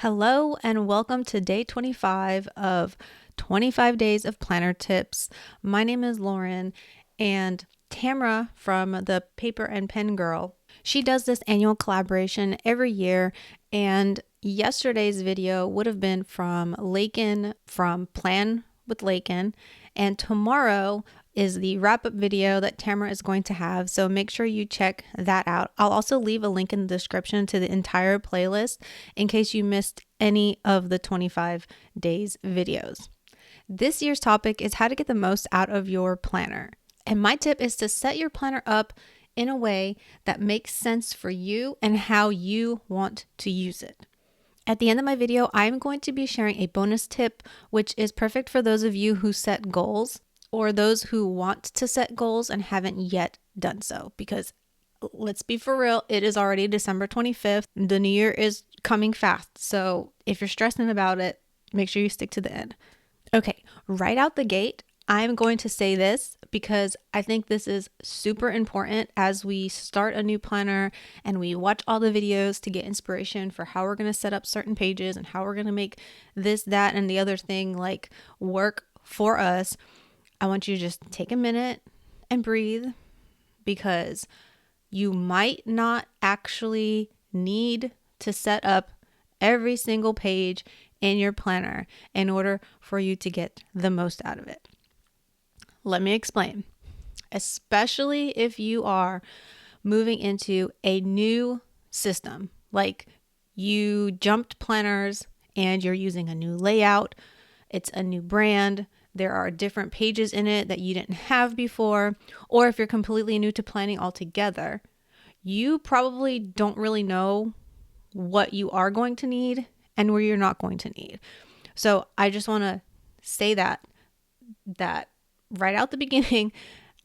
Hello and welcome to day 25 of 25 days of planner tips. My name is Lauren, and Tamara from the Paper and Pen Girl, she does this annual collaboration every year, and yesterday's video would have been from Lakin from Plan with Lakin, and tomorrow is the wrap-up video that Tamara is going to have, so make sure you check that out. I'll also leave a link in the description to the entire playlist in case you missed any of the 25 days videos. This year's topic is how to get the most out of your planner. And my tip is to set your planner up in a way that makes sense for you and how you want to use it. At the end of my video, I'm going to be sharing a bonus tip, which is perfect for those of you who set goals or those who want to set goals and haven't yet done so. Because let's be for real, it is already December 25th. The new year is coming fast. So if you're stressing about it, make sure you stick to the end. Okay, right out the gate, I'm going to say this because I think this is super important as we start a new planner and we watch all the videos to get inspiration for how we're going to set up certain pages and how we're going to make this, that, and the other thing like work for us. I want you to just take a minute and breathe, because you might not actually need to set up every single page in your planner in order for you to get the most out of it. Let me explain. Especially if you are moving into a new system, like you jumped planners and you're using a new layout, it's a new brand, there are different pages in it that you didn't have before, or if you're completely new to planning altogether, you probably don't really know what you are going to need and where you're not going to need. So I just want to say that right out the beginning,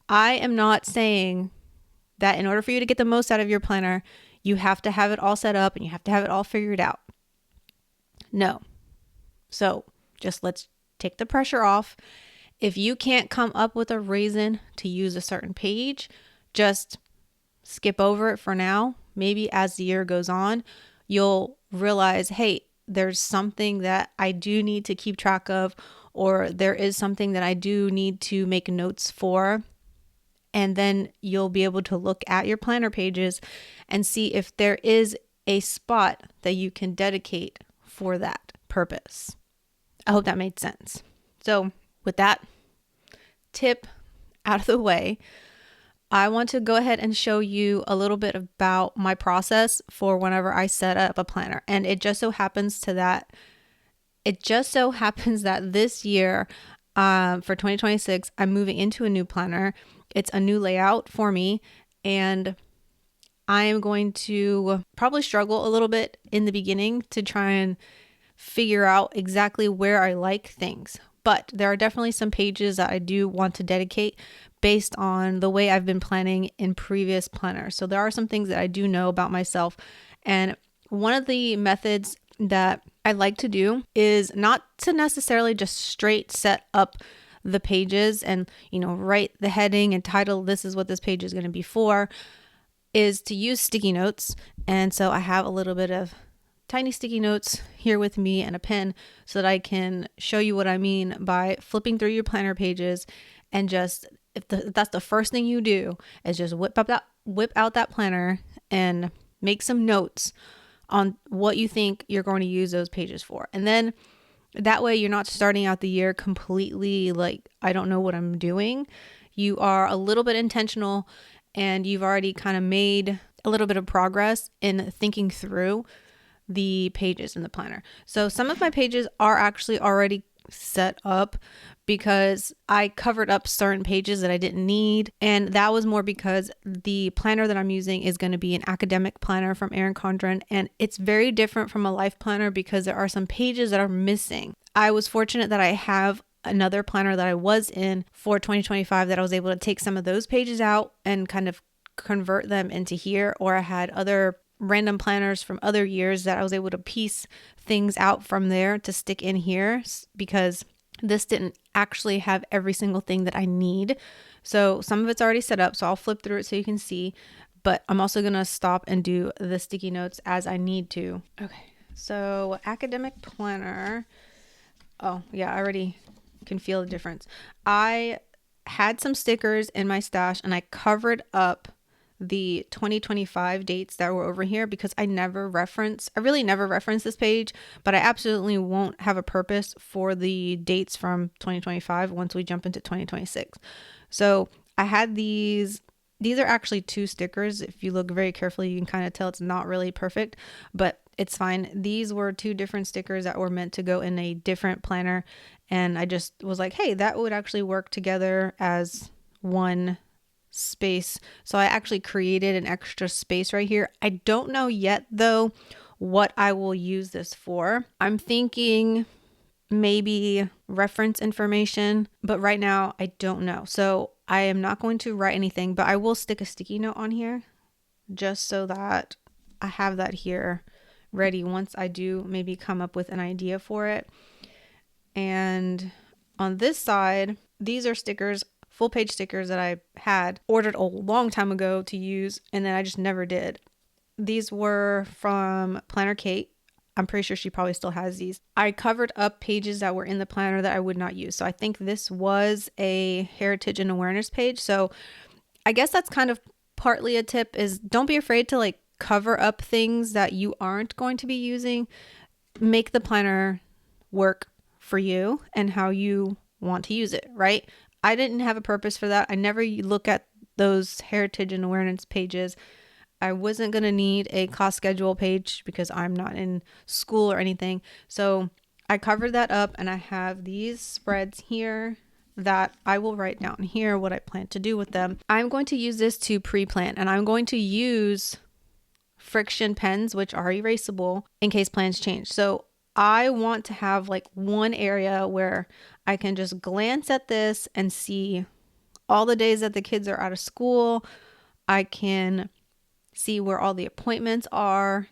I am not saying that in order for you to get the most out of your planner, you have to have it all set up and you have to have it all figured out. No. So just let's take the pressure off. If you can't come up with a reason to use a certain page, just skip over it for now. Maybe as the year goes on, you'll realize, hey, there's something that I do need to keep track of, or there is something that I do need to make notes for. And then you'll be able to look at your planner pages and see if there is a spot that you can dedicate for that purpose. I hope that made sense. So with that tip out of the way, I want to go ahead and show you a little bit about my process for whenever I set up a planner. And it just so happens that this year, for 2026, I'm moving into a new planner. It's a new layout for me, and I am going to probably struggle a little bit in the beginning to try and figure out exactly where I like things. But there are definitely some pages that I do want to dedicate based on the way I've been planning in previous planners. So there are some things that I do know about myself. And one of the methods that I like to do is not to necessarily just straight set up the pages and, write the heading and title, this is what this page is going to be for, is to use sticky notes. And so I have a little bit of tiny sticky notes here with me and a pen so that I can show you what I mean by flipping through your planner pages, and just if that's the first thing you do is just whip out that planner and make some notes on what you think you're going to use those pages for. And then that way you're not starting out the year completely like, I don't know what I'm doing. You are a little bit intentional and you've already kind of made a little bit of progress in thinking through the pages in the planner. So some of my pages are actually already set up because I covered up certain pages that I didn't need. And that was more because the planner that I'm using is going to be an academic planner from Erin Condren. And it's very different from a life planner because there are some pages that are missing. I was fortunate that I have another planner that I was in for 2025 that I was able to take some of those pages out and kind of convert them into here. Or I had other random planners from other years that I was able to piece things out from there to stick in here because this didn't actually have every single thing that I need. So some of it's already set up, so I'll flip through it so you can see, but I'm also going to stop and do the sticky notes as I need to. Okay, So academic planner. Oh yeah, I already can feel the difference. I had some stickers in my stash and I covered up the 2025 dates that were over here because I really never reference this page, but I absolutely won't have a purpose for the dates from 2025 once we jump into 2026. So I had these are actually two stickers. If you look very carefully, you can kind of tell it's not really perfect, but it's fine. These were two different stickers that were meant to go in a different planner. And I just was like, hey, that would actually work together as one space. So I actually created an extra space right here. I don't know yet, though, what I will use this for. I'm thinking maybe reference information, but right now I don't know. So I am not going to write anything, but I will stick a sticky note on here just so that I have that here ready once I do maybe come up with an idea for it. And on this side, these are stickers, full page stickers that I had ordered a long time ago to use, and then I just never did. These were from Planner Kate. I'm pretty sure she probably still has these. I covered up pages that were in the planner that I would not use. So I think this was a heritage and awareness page. So I guess that's kind of partly a tip is don't be afraid to like cover up things that you aren't going to be using. Make the planner work for you and how you want to use it, right? I didn't have a purpose for that. I never look at those heritage and awareness pages. I wasn't going to need a cost schedule page because I'm not in school or anything. So I covered that up and I have these spreads here that I will write down here what I plan to do with them. I'm going to use this to pre-plan and I'm going to use friction pens, which are erasable in case plans change. So I want to have like one area where I can just glance at this and see all the days that the kids are out of school. I can see where all the appointments are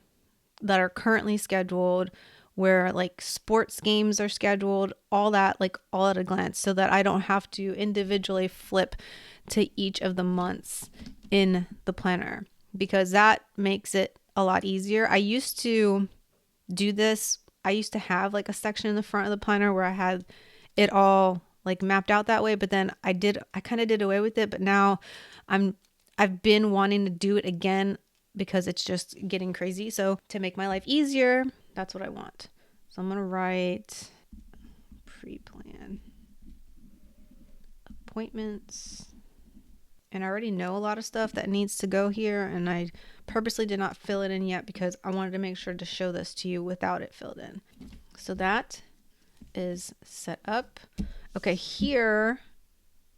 that are currently scheduled, where like sports games are scheduled, all that, like all at a glance, so that I don't have to individually flip to each of the months in the planner because that makes it a lot easier. I used to do this. I used to have like a section in the front of the planner where I had it all like mapped out that way, but then I kind of did away with it, but now I've been wanting to do it again because it's just getting crazy. So to make my life easier, that's what I want. So I'm going to write pre-plan appointments. And I already know a lot of stuff that needs to go here. And I purposely did not fill it in yet because I wanted to make sure to show this to you without it filled in. So that is set up. Okay, here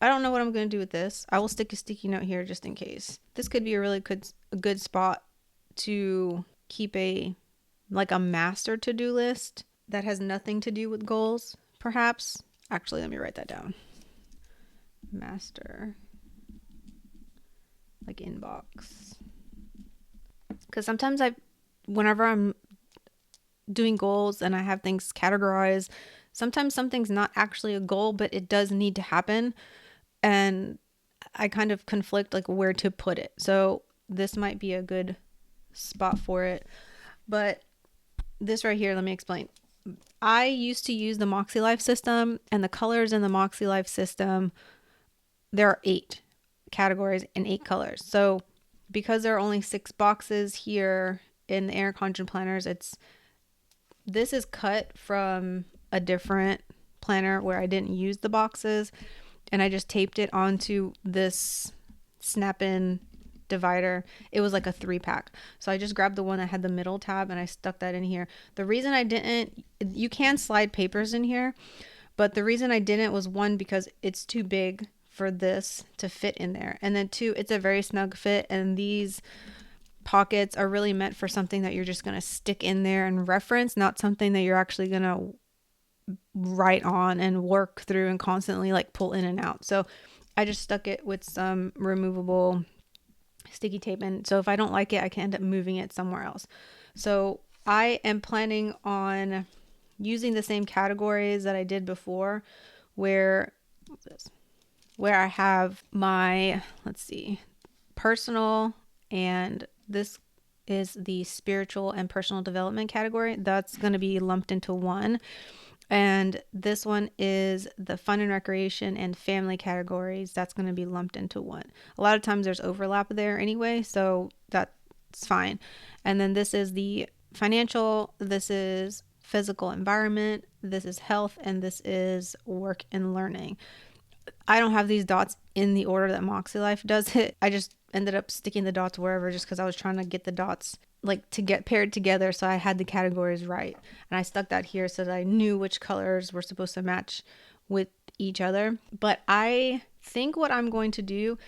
I don't know what I'm going to do with this. I will stick a sticky note here just in case. This could be a really good spot to keep a master to-do list that has nothing to do with goals, perhaps. Actually, let me write that down. Master, like inbox. Because sometimes whenever I'm doing goals and I have things categorized, sometimes something's not actually a goal, but it does need to happen. And I kind of conflict like where to put it. So this might be a good spot for it. But this right here, let me explain. I used to use the MakseLife system, and the colors in the MakseLife system, there are 8 categories and 8 colors. So because there are only 6 boxes here in the Erin Condren planners, this is cut from a different planner where I didn't use the boxes. And I just taped it onto this snap-in divider. It was like a 3-pack. So I just grabbed the one that had the middle tab and I stuck that in here. The reason I didn't, you can slide papers in here, but the reason I didn't was 1, because it's too big for this to fit in there. And then 2, it's a very snug fit, and these pockets are really meant for something that you're just going to stick in there and reference, not something that you're actually going to write on and work through and constantly like pull in and out. So I just stuck it with some removable sticky tape, and so if I don't like it, I can end up moving it somewhere else. So I am planning on using the same categories that I did before, where I have my, let's see, personal, and this is the spiritual and personal development category. That's going to be lumped into one. And this one is the fun and recreation and family categories. That's going to be lumped into one. A lot of times there's overlap there anyway, so that's fine. And then this is the financial, this is physical environment, this is health, and this is work and learning. I don't have these dots in the order that MakseLife does it. I just ended up sticking the dots wherever just because I was trying to get the dots like to get paired together so I had the categories right. And I stuck that here so that I knew which colors were supposed to match with each other. But I think what I'm going to do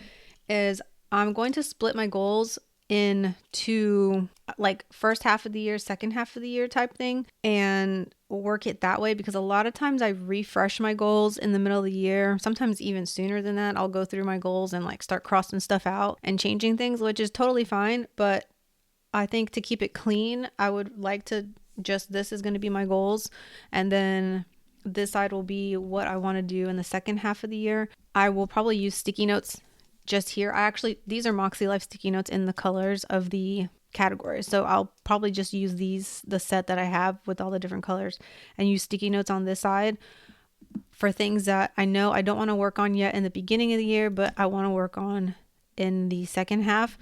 is I'm going to split my goals into like first half of the year, second half of the year type thing and work it that way, because a lot of times I refresh my goals in the middle of the year, sometimes even sooner than that. I'll go through my goals and like start crossing stuff out and changing things, which is totally fine. But I think to keep it clean, I would like to just, this is going to be my goals. And then this side will be what I want to do in the second half of the year. I will probably use sticky notes just here. These are MakseLife sticky notes in the colors of the categories. So I'll probably just use the set that I have with all the different colors, and use sticky notes on this side for things that I know I don't want to work on yet in the beginning of the year, but I want to work on in the second half,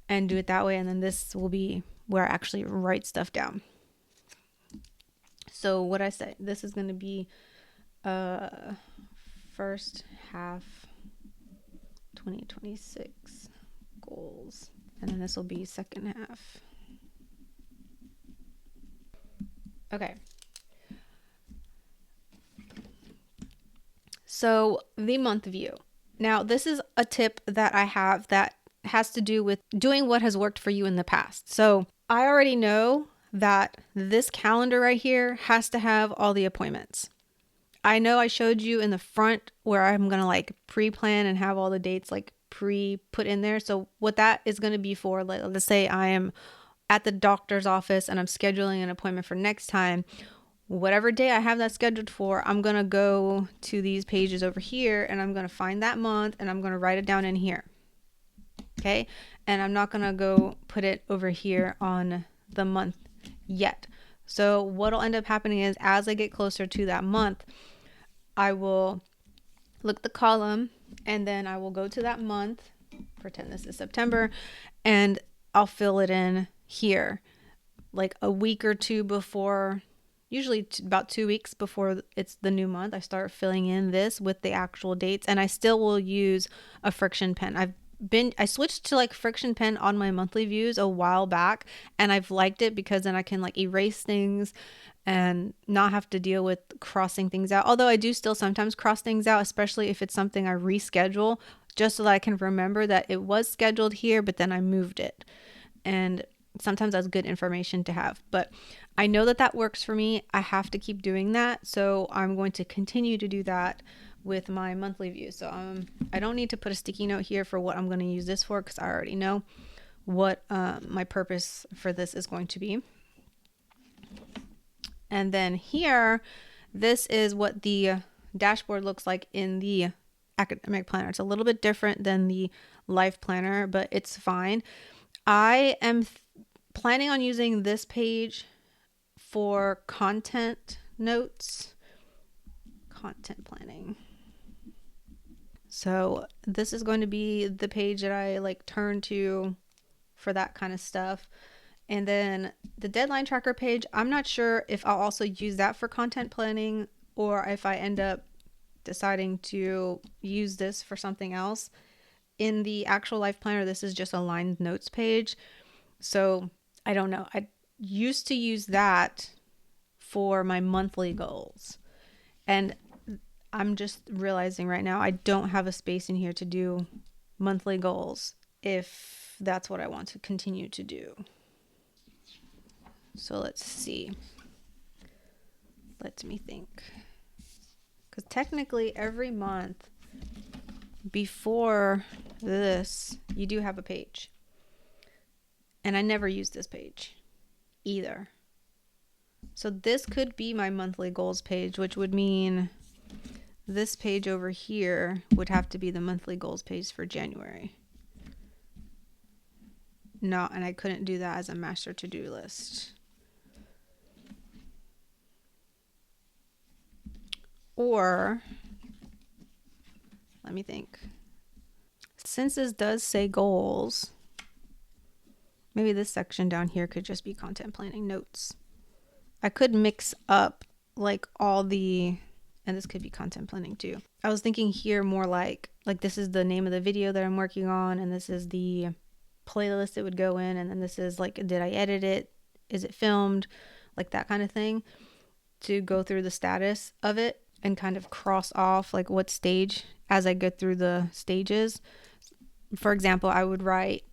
and do it that way. And then this will be where I actually write stuff down. So what I say, this is going to be first half 2026 goals, and then this will be second half. Okay. So the month view. Now this is a tip that I have that has to do with doing what has worked for you in the past. So I already know that this calendar right here has to have all the appointments. I know I showed you in the front where I'm going to like pre-plan and have all the dates like pre-put in there. So what that is going to be for, like, let's say I am at the doctor's office and I'm scheduling an appointment for next time. Whatever day I have that scheduled for, I'm going to go to these pages over here and I'm going to find that month and I'm going to write it down in here. Okay. And I'm not going to go put it over here on the month yet. So what'll end up happening is as I get closer to that month, I will look the column and then I will go to that month, pretend this is September, and I'll fill it in here like a week or two before, usually about 2 weeks before it's the new month. I start filling in this with the actual dates, and I still will use a friction pen. I switched to like friction pen on my monthly views a while back, and I've liked it because then I can like erase things and not have to deal with crossing things out. Although I do still sometimes cross things out, especially if it's something I reschedule, just so that I can remember that it was scheduled here, but then I moved it. And sometimes that's good information to have. But I know that that works for me. I have to keep doing that. So I'm going to continue to do that with my monthly view. So I don't need to put a sticky note here for what I'm going to use this for, because I already know what my purpose for this is going to be. And then here, this is what the dashboard looks like in the academic planner. It's a little bit different than the life planner, but it's fine. I am planning on using this page for content notes, content planning. So this is going to be the page that I like turn to for that kind of stuff. And then the deadline tracker page, I'm not sure if I'll also use that for content planning or if I end up deciding to use this for something else. In the actual life planner, this is just a lined notes page. So I don't know. I used to use that for my monthly goals. And I'm just realizing right now I don't have a space in here to do monthly goals if that's what I want to continue to do. So let's see. Let me think. Because technically every month before this, you do have a page. And I never use this page either. So this could be my monthly goals page, which would mean this page over here would have to be the monthly goals page for January. not, and I couldn't do that as a master to-do list. Or, let me think. Since this does say goals, maybe this section down here could just be content planning notes. I could mix up like all the, and this could be content planning too. I was thinking here more like this is the name of the video that I'm working on, and this is the playlist it would go in, and then this is like, did I edit it? Is it filmed? Like that kind of thing, to go through the status of it and kind of cross off like what stage as I go through the stages. For example, I would write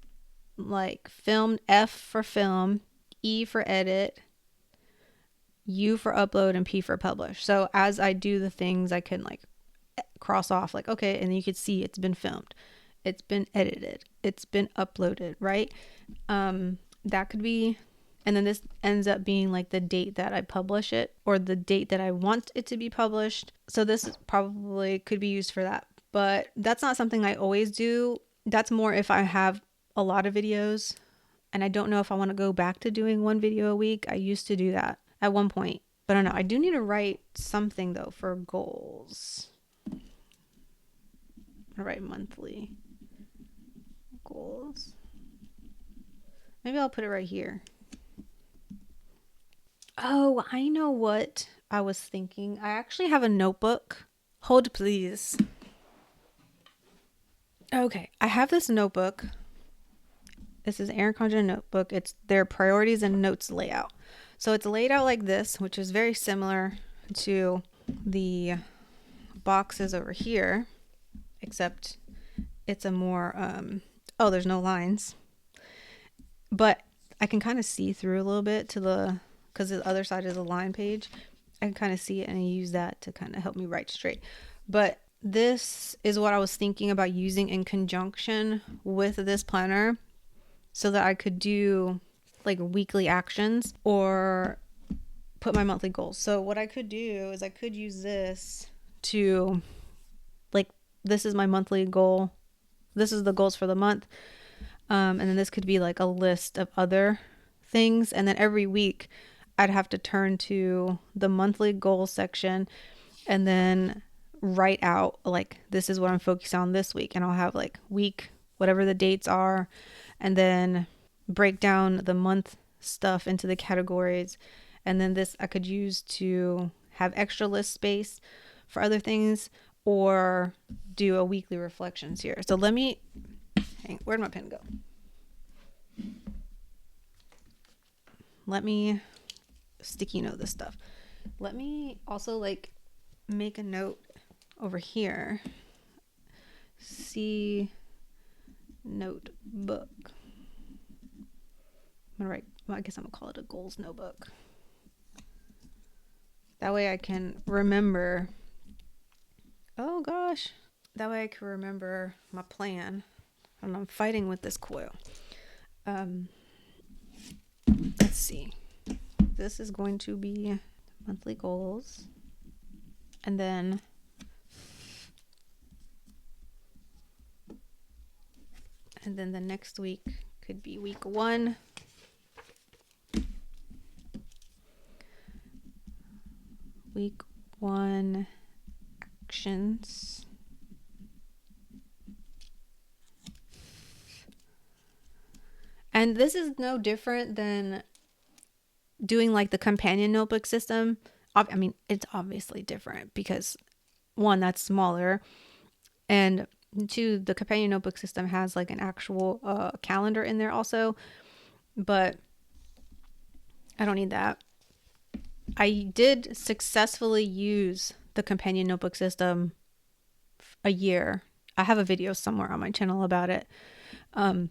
like filmed, F for film, E for edit, U for upload, and P for publish. So as I do the things, I can like cross off like, okay, and you could see it's been filmed, it's been edited, it's been uploaded, right? That could be, and then this ends up being like the date that I publish it, or the date that I want it to be published. So this probably could be used for that, but that's not something I always do. That's more if I have a lot of videos and I don't know if I want to go back to doing one video a week. I used to do that at one point, but I don't know. I do need to write something though for goals. I'm gonna write monthly goals. Maybe I'll put it right here. Oh, I know what I was thinking. I actually have a notebook. Hold please. Okay, I have this notebook. This is Erin Condren notebook. It's their priorities and notes layout. So it's laid out like this, which is very similar to the boxes over here, except it's a more, oh, there's no lines. But I can kind of see through a little bit to the, because the other side is a line page. I can kind of see it, and I use that to kind of help me write straight. But this is what I was thinking about using in conjunction with this planner, so that I could do like weekly actions or put my monthly goals. So what I could do is I could use this to, like, this is my monthly goal. This is the goals for the month. And then this could be like a list of other things. And then every week I'd have to turn to the monthly goal section and then write out like, this is what I'm focused on this week. And I'll have like week, whatever the dates are, and then break down the month stuff into the categories. And then this I could use to have extra list space for other things, or do a weekly reflections here. So let me, where'd my pen go? Let me sticky note this stuff. Let me also like make a note over here. See notebook. I'm gonna write, well, I guess I'm gonna call it a goals notebook. That way I can remember. Oh gosh. That way I can remember my plan. I don't know, I'm fighting with this coil. Let's see. This is going to be monthly goals. And then the next week could be week 1. Week 1 actions. And this is no different than doing like the companion notebook system. I mean, it's obviously different because 1, that's smaller, and 2, the companion notebook system has like an actual calendar in there also, but I don't need that. I did successfully use the companion notebook system a year. I have a video somewhere on my channel about it. And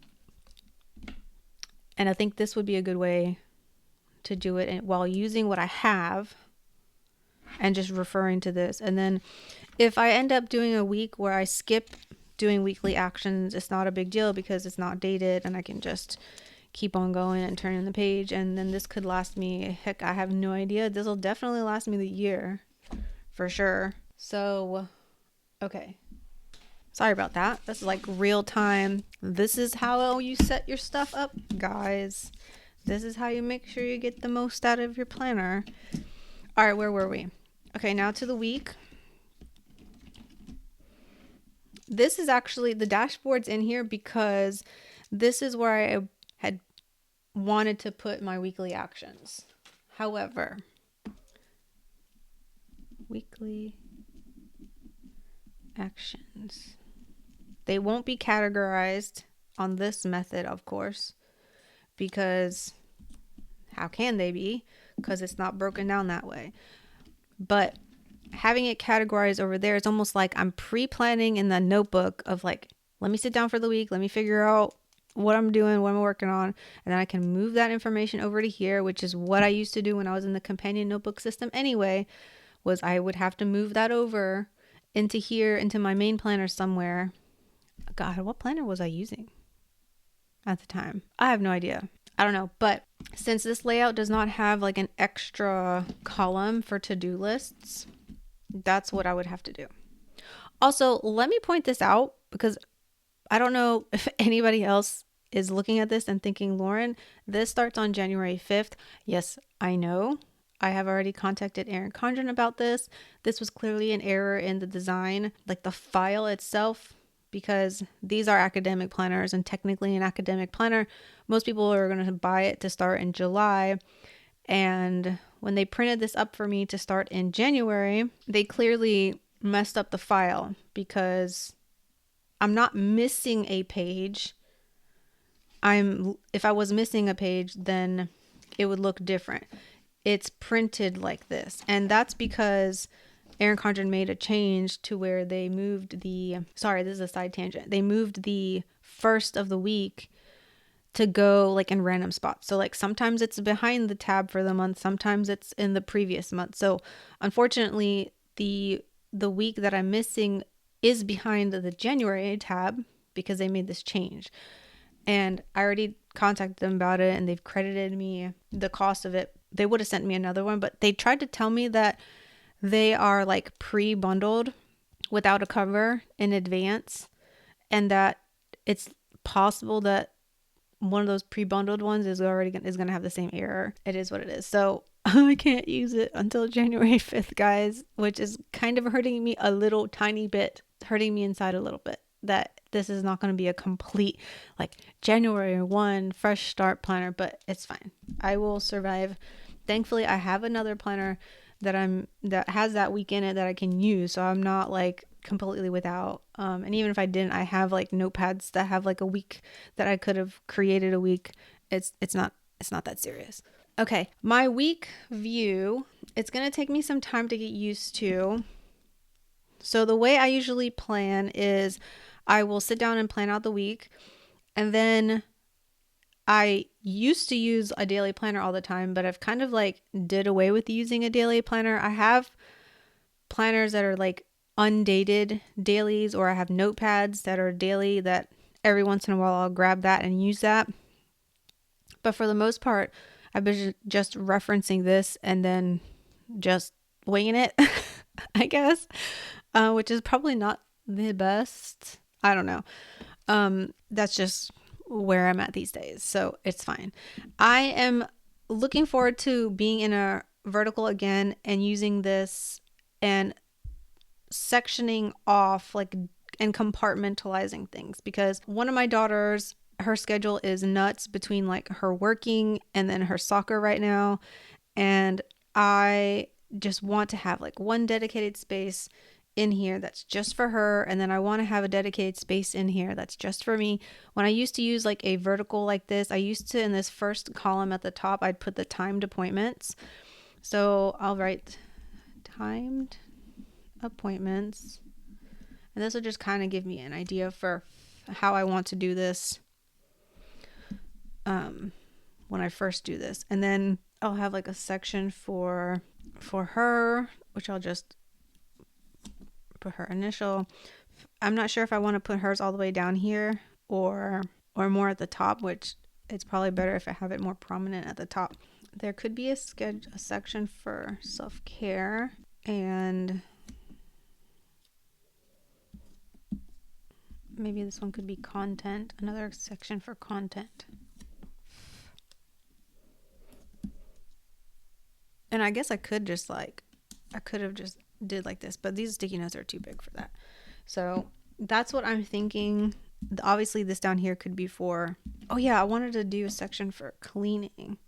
I think this would be a good way to do it while using what I have and just referring to this. And then if I end up doing a week where I skip doing weekly actions, it's not a big deal because it's not dated and I can just keep on going and turning the page. And then this could last me, heck, I have no idea. This will definitely last me the year for sure. So, okay. Sorry about that. This is like real time. This is how you set your stuff up, guys. This is how you make sure you get the most out of your planner. All right, where were we? Okay, now to the week. This is actually, the dashboard's in here because this is where I had wanted to put my weekly actions. However, weekly actions, they won't be categorized on this method, of course, because how can they be? Because it's not broken down that way. But having it categorized over there, it's almost like I'm pre-planning in the notebook of like, let me sit down for the week, let me figure out what I'm doing, what I'm working on, and then I can move that information over to here, which is what I used to do when I was in the companion notebook system anyway, was I would have to move that over into here, into my main planner somewhere. God, what planner was I using at the time? I have no idea. I don't know. But since this layout does not have like an extra column for to-do lists, that's what I would have to do. Also, let me point this out because I don't know if anybody else is looking at this and thinking, Lauren, this starts on January 5th. Yes, I know. I have already contacted Erin Condren about this. This was clearly an error in the design, like the file itself, because these are academic planners, and technically an academic planner, most people are going to buy it to start in July. And when they printed this up for me to start in January, they clearly messed up the file because I'm not missing a page. If I was missing a page, then it would look different. It's printed like this. And that's because Erin Condren made a change to where they moved sorry, this is a side tangent. They moved the first of the week to go like in random spots. So like sometimes it's behind the tab for the month, sometimes it's in the previous month. So unfortunately, the week that I'm missing is behind the January tab because they made this change. And I already contacted them about it and they've credited me the cost of it. They would have sent me another one, but they tried to tell me that they are like pre-bundled without a cover in advance, and that it's possible that one of those pre-bundled ones is going to have the same error. It is what it is. So I can't use it until January 5th, guys, which is kind of hurting me a little tiny bit, hurting me inside a little bit, that this is not going to be a complete like January 1 fresh start planner, but it's fine. I will survive. Thankfully, I have another planner that has that week in it that I can use, so I'm not like completely without. And even if I didn't, I have like notepads that have like a week that I could have created a week. It's not that serious. Okay, my week view, it's gonna take me some time to get used to. So the way I usually plan is I will sit down and plan out the week, and then I used to use a daily planner all the time, but I've kind of like did away with using a daily planner. I have planners that are like undated dailies, or I have notepads that are daily that every once in a while I'll grab that and use that. But for the most part, I've been just referencing this and then just winging it, I guess, which is probably not the best. I don't know. That's just where I'm at these days, so it's fine. I am looking forward to being in a vertical again and using this and sectioning off like and compartmentalizing things, because one of my daughters, her schedule is nuts between like her working and then her soccer right now, and I just want to have like one dedicated space in here that's just for her, and then I want to have a dedicated space in here that's just for me. When I used to use like a vertical like this, I used to, in this first column at the top, I'd put the timed appointments. So I'll write timed appointments, and this will just kind of give me an idea for how I want to do this when I first do this. And then I'll have like a section for her, which I'll just put her initial. I'm not sure if I want to put hers all the way down here or more at the top, which it's probably better if I have it more prominent at the top. There could be a section for self-care, and maybe this one could be content, another section for content. And I guess I could just I could have just did like this, but these sticky notes are too big for that. So that's what I'm thinking. Obviously this down here could be for, oh yeah, I wanted to do a section for cleaning.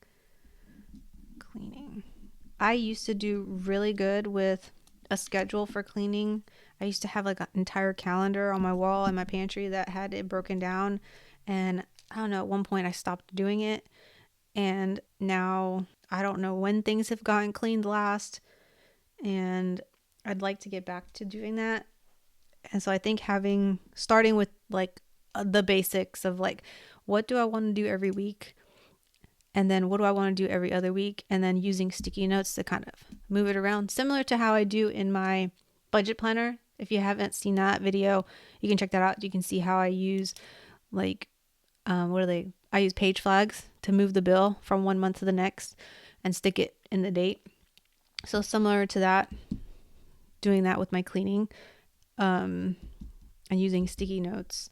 I used to do really good with a schedule for cleaning. I used to have like an entire calendar on my wall in my pantry that had it broken down. And I don't know, at one point I stopped doing it. And now I don't know when things have gotten cleaned last. And I'd like to get back to doing that. And so I think starting with like the basics of like, what do I want to do every week? And then what do I want to do every other week? And then using sticky notes to kind of move it around, similar to how I do in my budget planner. If you haven't seen that video, you can check that out. You can see how I use like, I use page flags to move the bill from one month to the next and stick it in the date. So similar to that, doing that with my cleaning, and using sticky notes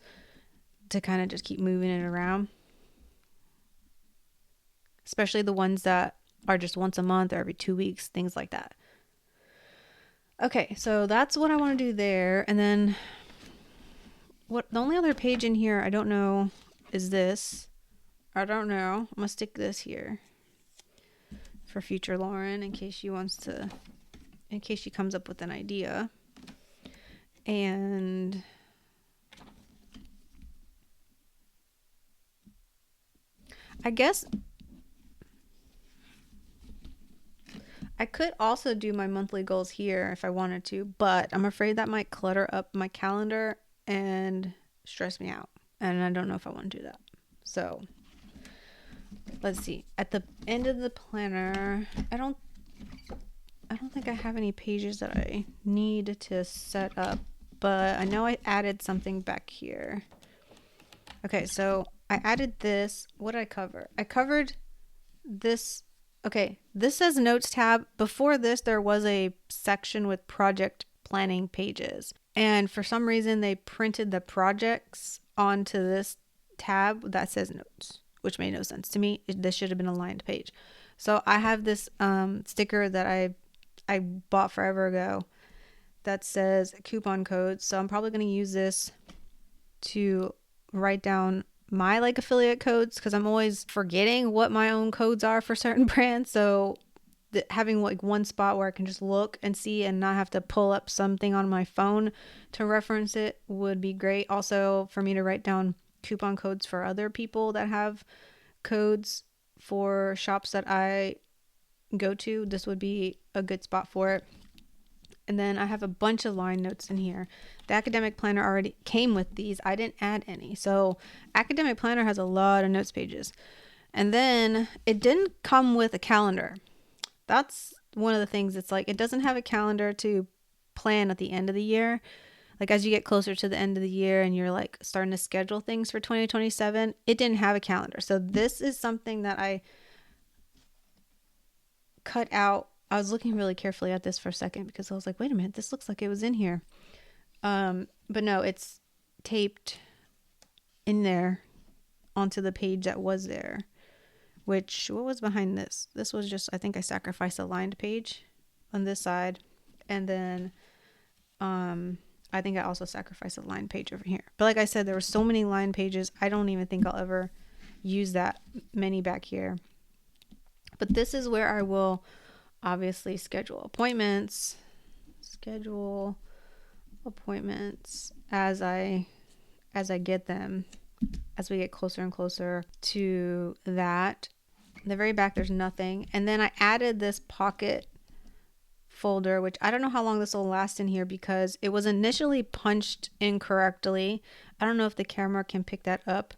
to kind of just keep moving it around. Especially the ones that are just once a month or every 2 weeks, things like that. Okay, so that's what I want to do there. And then the only other page in here I don't know is this. I don't know. I'm going to stick this here for future Lauren in case she comes up with an idea. And I guess I could also do my monthly goals here if I wanted to, but I'm afraid that might clutter up my calendar and stress me out. And I don't know if I want to do that. So let's see. At the end of the planner, I don't think I have any pages that I need to set up, but I know I added something back here. Okay, so I added this. What did I cover? I covered this. Okay, this says notes tab. Before this, there was a section with project planning pages. And for some reason, they printed the projects onto this tab that says notes, which made no sense to me. This should have been a lined page. So I have this sticker that I bought forever ago that says coupon codes. So I'm probably going to use this to write down my like affiliate codes, because I'm always forgetting what my own codes are for certain brands. So having like one spot where I can just look and see and not have to pull up something on my phone to reference it would be great. Also for me to write down coupon codes for other people that have codes for shops that I go to, this would be a good spot for it. And then I have a bunch of line notes in here. The academic planner already came with these. I didn't add any. So academic planner has a lot of notes pages. And then it didn't come with a calendar. That's one of the things. It's like it doesn't have a calendar to plan at the end of the year. Like as you get closer to the end of the year and you're like starting to schedule things for 2027, it didn't have a calendar. So this is something that I cut out. I was looking really carefully at this for a second because I was like, wait a minute, this looks like it was in here. But no, it's taped in there onto the page that was there. What was behind this? This was just, I think I sacrificed a lined page on this side. And then I think I also sacrificed a lined page over here. But like I said, there were so many lined pages. I don't even think I'll ever use that many back here. But this is where I will obviously schedule appointments as I get them, as we get closer and closer to that. In the very back, there's nothing. And then I added this pocket folder, which I don't know how long this will last in here because it was initially punched incorrectly. I don't know if the camera can pick that up,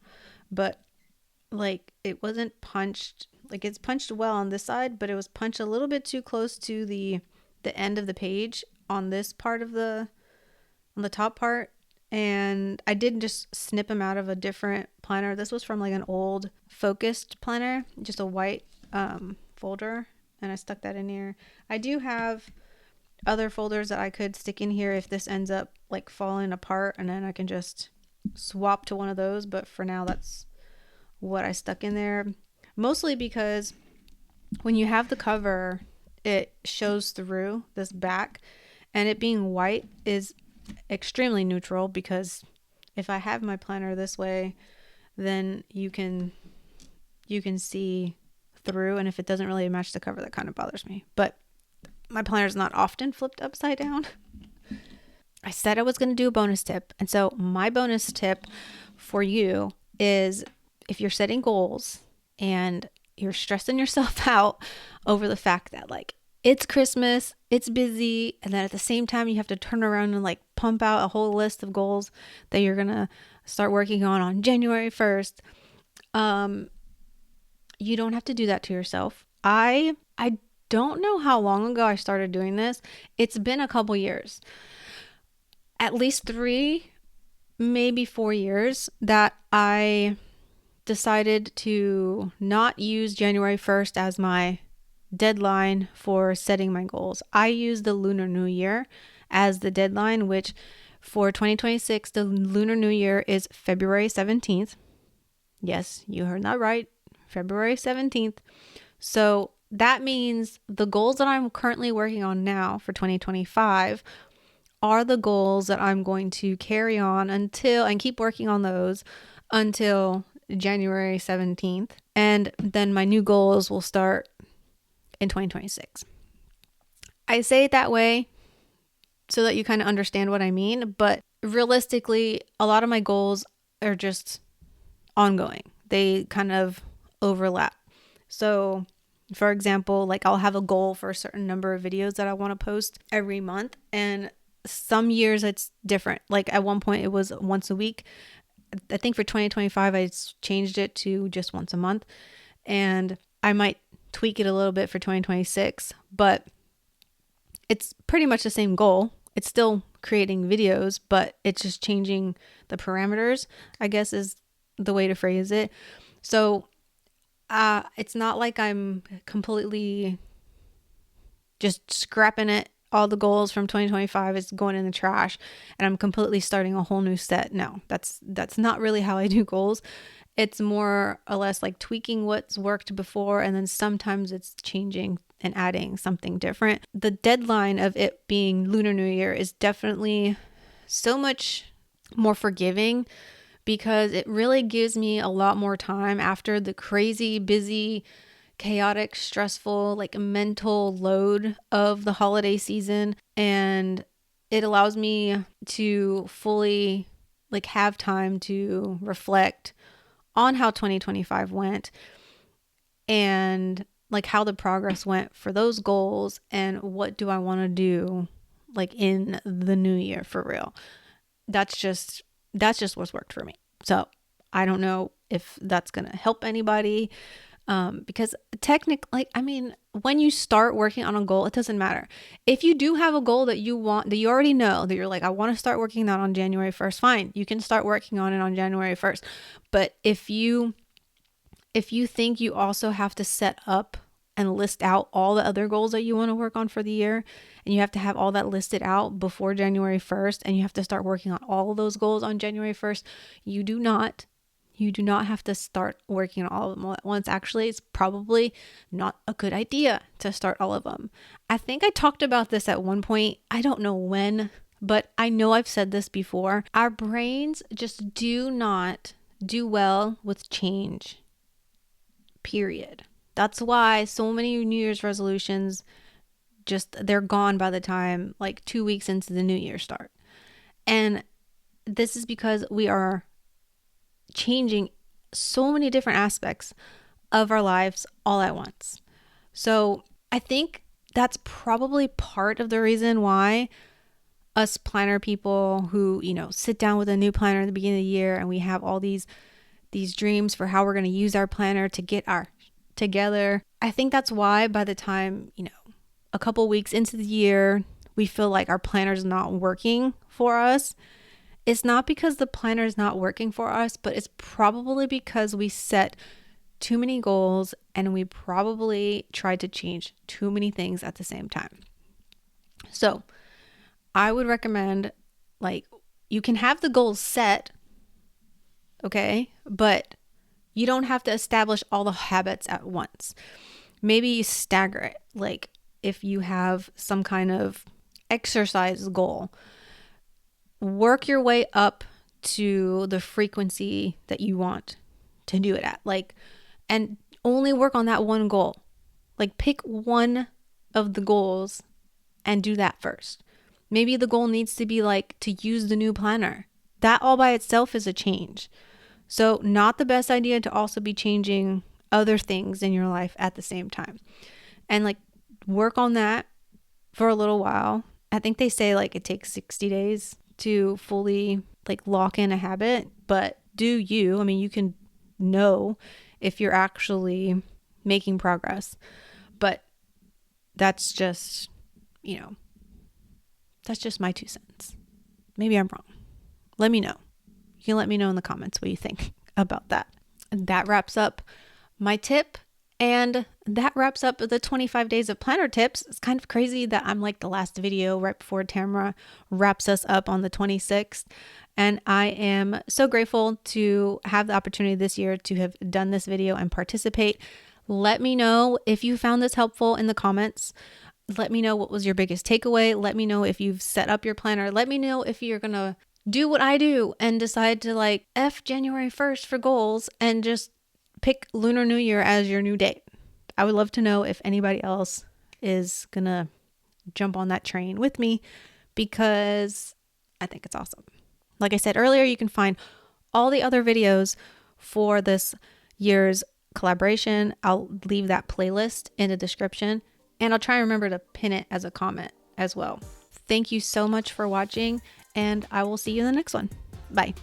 but like it wasn't punched. Like it's punched well on this side, but it was punched a little bit too close to the end of the page on this part of on the top part. And I didn't just snip them out of a different planner. This was from like an old focused planner, just a white folder. And I stuck that in here. I do have other folders that I could stick in here if this ends up like falling apart, and then I can just swap to one of those, but for now that's what I stuck in there. Mostly because when you have the cover, it shows through this back, and it being white is extremely neutral, because if I have my planner this way, then you can see through, and if it doesn't really match the cover, that kind of bothers me. But my planner is not often flipped upside down. I said I was going to do a bonus tip, and so my bonus tip for you is, if you're setting goals and you're stressing yourself out over the fact that like it's Christmas, it's busy, and then at the same time you have to turn around and like pump out a whole list of goals that you're going to start working on January 1st. You don't have to do that to yourself. I don't know how long ago I started doing this. It's been a couple years. At least 3, maybe 4 years that I decided to not use January 1st as my deadline for setting my goals. I use the Lunar New Year as the deadline, which for 2026, the Lunar New Year is February 17th. Yes, you heard that right. February 17th. So that means the goals that I'm currently working on now for 2025 are the goals that I'm going to carry on until, and keep working on those until January 17th. And then my new goals will start in 2026. I say it that way so that you kind of understand what I mean, but realistically, a lot of my goals are just ongoing. They kind of overlap. So for example, like I'll have a goal for a certain number of videos that I want to post every month, and some years it's different. Like at one point it was once a week. I think for 2025 I changed it to just once a month, and I might tweak it a little bit for 2026, but it's pretty much the same goal. It's still creating videos, but it's just changing the parameters, I guess is the way to phrase it. So it's not like I'm completely just scrapping it. All the goals from 2025 is going in the trash and I'm completely starting a whole new set. No, that's not really how I do goals. It's more or less like tweaking what's worked before, and then sometimes it's changing and adding something different. The deadline of it being Lunar New Year is definitely so much more forgiving, because it really gives me a lot more time after the crazy, busy, chaotic, stressful, like mental load of the holiday season. And it allows me to fully like have time to reflect on how 2025 went, and like how the progress went for those goals, and what do I want to do like in the new year for real. That's just what's worked for me. So I don't know if that's going to help anybody, because technically, I mean, when you start working on a goal, it doesn't matter. If you do have a goal that you want, that you already know, that you're like, I want to start working that on January 1st, fine. You can start working on it on January 1st. But if you think you also have to set up and list out all the other goals that you want to work on for the year, and you have to have all that listed out before January 1st, and you have to start working on all of those goals on January 1st, you do not have to start working on all of them all at once. Actually, it's probably not a good idea to start all of them. I think I talked about this at one point. I don't know when, but I know I've said this before. Our brains just do not do well with change. Period. That's why so many New Year's resolutions they're gone by the time like 2 weeks into the new year start. And this is because we are changing so many different aspects of our lives all at once. So I think that's probably part of the reason why us planner people who, sit down with a new planner at the beginning of the year, and we have all these dreams for how we're going to use our planner to get our together. I think that's why by the time, a couple weeks into the year, we feel like our planner is not working for us. It's not because the planner is not working for us, but it's probably because we set too many goals and we probably tried to change too many things at the same time. So I would recommend, like, you can have the goals set okay? But you don't have to establish all the habits at once. Maybe you stagger it. Like if you have some kind of exercise goal, work your way up to the frequency that you want to do it at. Like, and only work on that one goal. Like pick one of the goals and do that first. Maybe the goal needs to be like to use the new planner. That all by itself is a change. So not the best idea to also be changing other things in your life at the same time. And like work on that for a little while. I think they say like it takes 60 days to fully like lock in a habit, but do you? I mean, you can know if you're actually making progress, but that's just, you know, that's just my 2 cents. Maybe I'm wrong. Let me know. You can let me know in the comments what you think about that. And that wraps up my tip. And that wraps up the 25 days of planner tips. It's kind of crazy that I'm like the last video right before Tamara wraps us up on the 26th. And I am so grateful to have the opportunity this year to have done this video and participate. Let me know if you found this helpful in the comments. Let me know what was your biggest takeaway. Let me know if you've set up your planner. Let me know if you're going to do what I do and decide to like F January 1st for goals and just pick Lunar New Year as your new date. I would love to know if anybody else is going to jump on that train with me because I think it's awesome. Like I said earlier, you can find all the other videos for this year's collaboration. I'll leave that playlist in the description and I'll try and remember to pin it as a comment as well. Thank you so much for watching and I will see you in the next one. Bye.